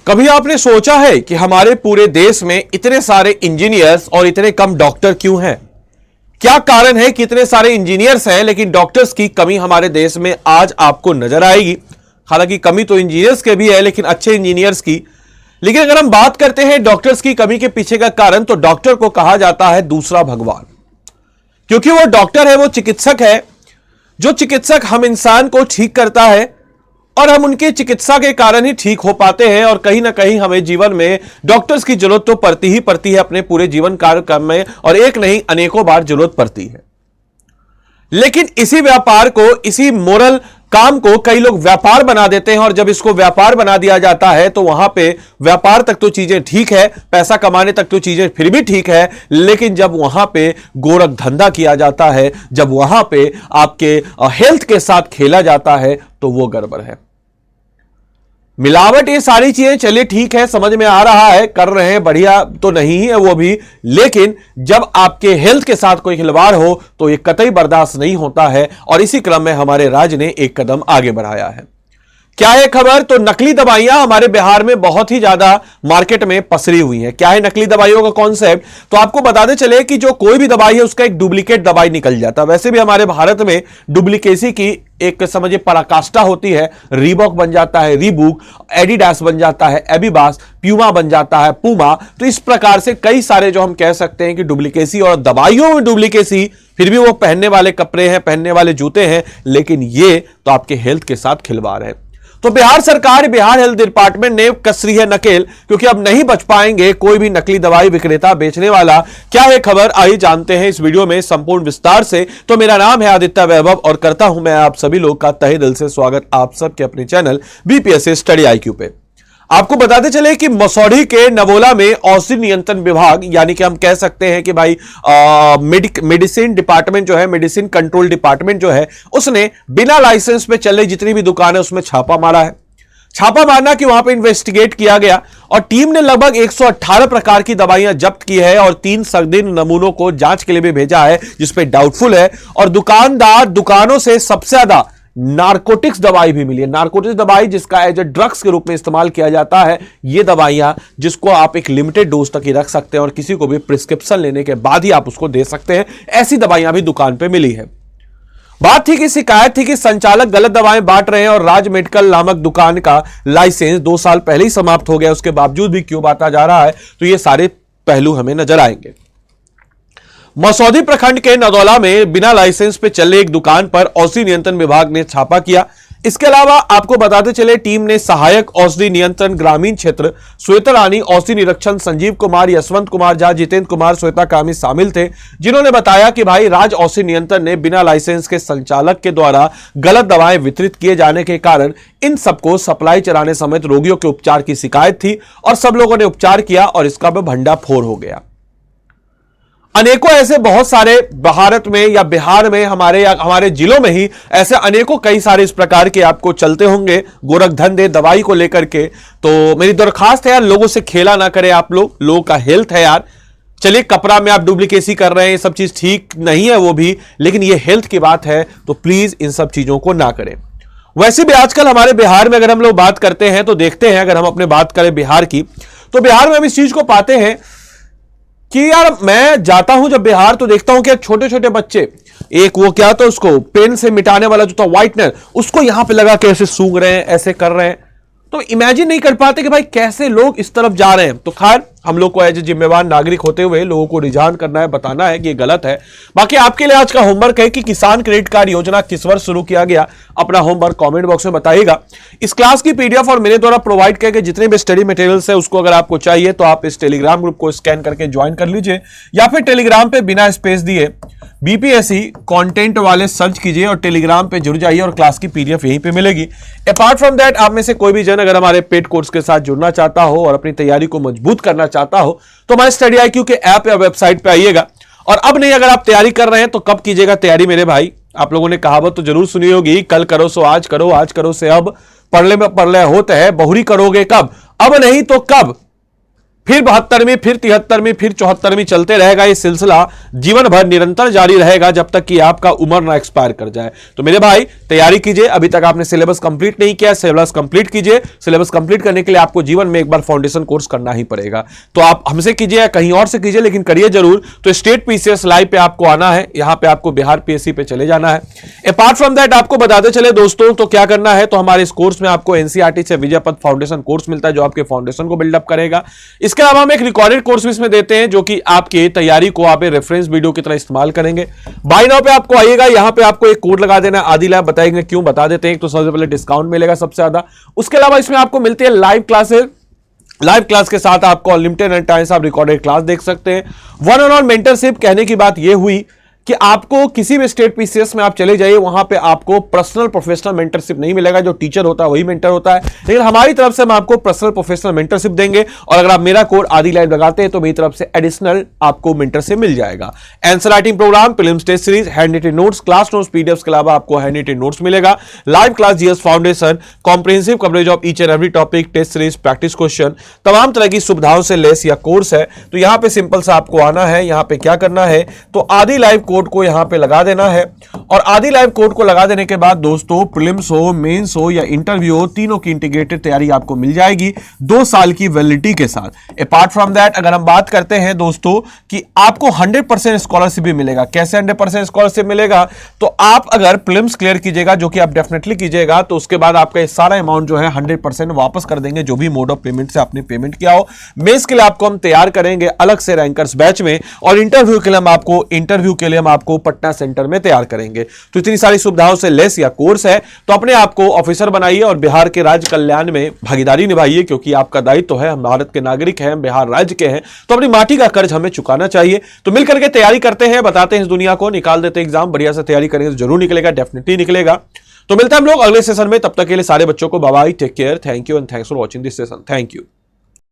कभी आपने सोचा है कि हमारे पूरे देश में इतने सारे इंजीनियर्स और इतने कम डॉक्टर क्यों हैं? क्या कारण है कि इतने सारे इंजीनियर्स हैं लेकिन डॉक्टर्स की कमी हमारे देश में आज आपको नजर आएगी। हालांकि कमी तो इंजीनियर्स के भी है, लेकिन अच्छे इंजीनियर्स की। लेकिन अगर हम बात करते हैं डॉक्टर्स की कमी के पीछे का कारण, तो डॉक्टर को कहा जाता है दूसरा भगवान, क्योंकि वो डॉक्टर है, वो चिकित्सक है। जो चिकित्सक हम इंसान को ठीक करता है और हम उनके चिकित्सा के कारण ही ठीक हो पाते हैं। और कहीं ना कहीं हमें जीवन में डॉक्टर्स की जरूरत तो पड़ती ही पड़ती है अपने पूरे जीवन कार्यक्रम में, और एक नहीं अनेकों बार जरूरत पड़ती है। लेकिन इसी व्यापार को, इसी मोरल काम को कई लोग व्यापार बना देते हैं, और जब इसको व्यापार बना दिया जाता है तो वहां पे व्यापार तक तो चीजें ठीक है, पैसा कमाने तक तो चीजें फिर भी ठीक है, लेकिन जब वहां पे गोरख धंधा किया जाता है, जब वहां पे आपके हेल्थ के साथ खेला जाता है, तो वो गड़बड़ है। मिलावट, ये सारी चीजें चलिए ठीक है, समझ में आ रहा है, कर रहे हैं, बढ़िया तो नहीं है वो भी, लेकिन जब आपके हेल्थ के साथ कोई खिलवाड़ हो तो ये कतई बर्दाश्त नहीं होता है। और इसी क्रम में हमारे राज्य ने एक कदम आगे बढ़ाया है। क्या है खबर? तो नकली दवाइयां हमारे बिहार में बहुत ही ज्यादा मार्केट में पसरी हुई हैं। क्या है नकली दवाइयों का कॉन्सेप्ट? तो आपको बताते चले कि जो कोई भी दवाई है उसका एक डुप्लीकेट दवाई निकल जाता है। वैसे भी हमारे भारत में डुप्लीकेसी की एक समझिए पराकाष्ठा होती है। रीबॉक बन जाता है रीबूक, एडिडास बन जाता है एबिबास, प्यूमा बन जाता है पूमा। तो इस प्रकार से कई सारे जो हम कह सकते हैं कि डुप्लीकेसी, और दवाइयों में डुप्लीकेसी, फिर भी वो पहनने वाले कपड़े हैं, पहनने वाले जूते हैं, लेकिन ये तो आपके हेल्थ के साथ खिलवाड़ है। तो बिहार सरकार, बिहार हेल्थ डिपार्टमेंट ने कस रही है नकेल, क्योंकि अब नहीं बच पाएंगे कोई भी नकली दवाई विक्रेता, बेचने वाला। क्या है खबर, आइए जानते हैं इस वीडियो में संपूर्ण विस्तार से। तो मेरा नाम है आदित्य वैभव और करता हूं मैं आप सभी लोग का तहे दिल से स्वागत आप सबके अपने चैनल बीपीएससी स्टडी आईक्यू पे। आपको बताते चले कि मसौढ़ी के नवोला में औषधि नियंत्रण विभाग, यानी कि हम कह सकते हैं कि भाई मेडिसिन डिपार्टमेंट जो है, मेडिसिन कंट्रोल डिपार्टमेंट जो है, उसने बिना लाइसेंस पे चल रही जितनी भी दुकान है उसमें छापा मारा है। छापा मारना कि वहां पे इन्वेस्टिगेट किया गया और टीम ने लगभग 118 प्रकार की दवाइयां जब्त की है और 3 संदिग्ध नमूनों को जांच के लिए भी भेजा है, जिसपे डाउटफुल है। और दुकानों से सबसे ज्यादा नारकोटिक्स दवाई भी मिली है। नारकोटिक्स दवाई जिसका एज ए ड्रग्स के रूप में इस्तेमाल किया जाता है, ये दवाइयां जिसको आप एक लिमिटेड डोज तक ही रख सकते हैं और किसी को भी प्रिस्क्रिप्शन लेने के बाद ही आप उसको दे सकते हैं, ऐसी दवाइयां भी दुकान पे मिली है। बात थी कि शिकायत थी कि संचालक गलत दवाएं बांट रहे हैं और राज मेडिकल नामक दुकान का लाइसेंस 2 साल पहले ही समाप्त हो गया, उसके बावजूद भी क्यों बांटा जा रहा है। तो ये सारे पहलू हमें नजर आएंगे। मसौढ़ी प्रखंड के नदौला में बिना लाइसेंस पे चले एक दुकान पर औषधि नियंत्रण विभाग ने छापा किया। इसके अलावा आपको बताते चले टीम ने सहायक औषधि नियंत्रण ग्रामीण क्षेत्र श्वेता रानी, औषधि निरीक्षण संजीव कुमार, यशवंत कुमार झा, जितेंद्र कुमार, श्वेता कामी शामिल थे, जिन्होंने बताया कि भाई राज औषधि नियंत्रण ने बिना लाइसेंस के संचालक के द्वारा गलत दवाएं वितरित किए जाने के कारण इन सबको सप्लाई चलाने समेत रोगियों के उपचार की शिकायत थी और सब लोगों ने उपचार किया और इसका भंडाफोड़ हो गया। अनेकों ऐसे बहुत सारे भारत में या बिहार में हमारे जिलों में ही ऐसे अनेकों कई सारे इस प्रकार के आपको चलते होंगे गोरख धंधे दवाई को लेकर के। तो मेरी दरखास्त है यार, लोगों से खेला ना करें आप लोगों का हेल्थ है यार। चलिए कपड़ा में आप डुप्लीकेसी कर रहे हैं, ये सब चीज ठीक नहीं है वो भी, लेकिन ये हेल्थ की बात है तो प्लीज इन सब चीजों को ना करें। वैसे भी आजकल हमारे बिहार में अगर हम लोग बात करते हैं तो देखते हैं, अगर हम अपने बात करें बिहार की, तो बिहार में हम इस चीज को पाते हैं कि यार मैं जाता हूं जब बिहार तो देखता हूं कि छोटे छोटे बच्चे, एक वो क्या तो उसको पेन से मिटाने वाला जो था व्हाइटनर, उसको यहां पे लगा के ऐसे सूंघ रहे हैं, ऐसे कर रहे हैं। तो इमेजिन नहीं कर पाते कि भाई कैसे लोग इस तरफ जा रहे हैं। तो खैर हम लोग को एज ए जिम्मेवार नागरिक होते हुए लोगों को रुझान करना है, बताना है कि ये गलत है। बाकी आपके लिए आज का होमवर्क है कि किसान क्रेडिट कार्ड योजना किस वर्ष शुरू किया गया, अपना होमवर्क कमेंट बॉक्स में बताइएगा। इस क्लास की पीडीएफ और मेरे द्वारा प्रोवाइड किए गए जितने भी स्टडी मटेरियल्स है उसको अगर आपको चाहिए तो आप इस टेलीग्राम ग्रुप को स्कैन करके ज्वाइन कर लीजिए, या फिर टेलीग्राम पे बिना स्पेस दिए बीपीएससी कंटेंट वाले सर्च कीजिए और टेलीग्राम पे जुड़ जाइए और क्लास की पीडीएफ यहीं पे मिलेगी। अपार्ट फ्रॉम दैट आप में से कोई भी जन अगर हमारे पेड कोर्स के साथ जुड़ना चाहता हो और अपनी तैयारी को मजबूत करना चाहता हो तो हमारे स्टडी आईक्यू के ऐप या वेबसाइट पे आइएगा। और अब नहीं, अगर आप तैयारी कर रहे हैं तो कब कीजिएगा तैयारी मेरे भाई। आप लोगों ने कहावत तो जरूर सुनी होगी, कल करो सो आज करो, आज करो से अब, पढ़ले में पढ़ले होते हैं, बहुरी करोगे कब, अब नहीं तो कब। फिर 72वीं, फिर 73वीं, फिर 74वीं, चलते रहेगा ये सिलसिला जीवन भर निरंतर जारी रहेगा जब तक कि आपका उम्र ना एक्सपायर कर जाए। तो मेरे भाई तैयारी कीजिए, अभी तक आपने सिलेबस कंप्लीट नहीं किया, सिलेबस कंप्लीट कीजिए। सिलेबस कंप्लीट करने के लिए आपको जीवन में एक बार फाउंडेशन कोर्स करना ही पड़ेगा। तो आप हमसे कीजिए या कहीं और से कीजिए, लेकिन करिए जरूर। तो स्टेट पीसीएस लाइव पे आपको आना है, यहां पे आपको बिहार पीएससी पे चले जाना है। अपार्ट फ्रॉम दैट आपको बताते चले दोस्तों, तो क्या करना है, तो हमारे इस कोर्स में आपको एनसीईआरटी से विजय पथ फाउंडेशन कोर्स मिलता है जो आपके फाउंडेशन को बिल्डअप करेगा। इसके अलावा हम एक रिकॉर्डेड कोर्स भी इसमें देते हैं जो कि आपके तैयारी को आप रेफरेंस वीडियो की तरह इस्तेमाल करेंगे। बाय नाउ पे आपको आइएगा, यहां पे आपको एक कोड लगा देना है आदि लैब, बताएंगे क्यों, बता देते हैं। तो सबसे पहले डिस्काउंट मिलेगा सबसे ज्यादा। उसके अलावा इसमें आपको मिलती है लाइव क्लासेस, लाइव क्लास के साथ आपको अनलिमिटेड टाइम्स आप रिकॉर्डेड क्लास देख सकते हैं। वन ऑन वन मेंटरशिप, कहने की बात यह हुई कि आपको किसी भी स्टेट पीसीएस में आप चले जाइए, वहां पे आपको पर्सनल प्रोफेशनल मेंटरशिप नहीं मिलेगा। जो टीचर होता है वही मेंटर होता है, लेकिन हमारी तरफ से हम आपको पर्सनल प्रोफेशनल मेंटरशिप देंगे। और अगर आप मेरा कोड आदि लाइव लगाते हैं तो मेरी तरफ से एडिशनल आपको मेंटरशिप मिल जाएगा। Answer writing program, prelims test series, handwritten notes, class notes, PDF के अलावा आपको हैंड रिटन नोट्स मिलेगा। Live class, GS foundation, comprehensive coverage of each and every topic, test series, practice question, तमाम तरह की सुविधाओं से लेस यह कोर्स है। तो यहां पे सिंपल सा आपको आना है, यहां पे क्या करना है, तो आदि लाइव कोड को यहां पे लगा देना है। और आदि लाइव कोड को लगा देने के बाद दोस्तों प्रीलिम्स हो, मेंस हो या इंटरव्यू हो, तीनों की इंटीग्रेटेड तैयारी आपको मिल जाएगी 2 साल की वैलिडिटी के साथ। अपार्ट फ्रॉम दैट अगर हम बात करते हैं दोस्तों कि आपको 100% स्कॉलरशिप भी मिलेगा। कैसे 100% स्कॉलरशिप मिलेगा, तो आप अगर प्रीलिम्स क्लियर कीजिएगा, जो कि आप डेफिनेटली कीजिएगा, तो उसके बाद आपका ये सारा अमाउंट जो है 100% वापस कर देंगे, जो भी मोड ऑफ पेमेंट से आपने पेमेंट किया हो। मेंस के लिए आपको हम तैयार करेंगे अलग से रैंकर्स बैच में, और इंटरव्यू के लिए हम आपको पटना सेंटर में तैयार करेंगे। तो इतनी सारी सुविधाओं से लेस या कोर्स है, तो अपने आप को ऑफिसर बनाइए और बिहार के राज्य कल्याण में भागीदारी निभाइए, क्योंकि आपका दायित्व है। हम भारत के नागरिक हैं, बिहार राज्य के हैं, तो अपनी माटी का कर्ज हमें चुकाना चाहिए। तो मिलकर के तैयारी करते हैं, बताते हैं इस दुनिया को, निकाल देते हैं एग्जाम। बढ़िया से तैयारी करेंगे तो जरूर निकलेगा, डेफिनेटली निकलेगा। तो मिलते हैं हम लोग अगले सेशन में, तब तक के लिए सारे बच्चों को bye bye, take care, thank you and thanks for watching this session. Thank you.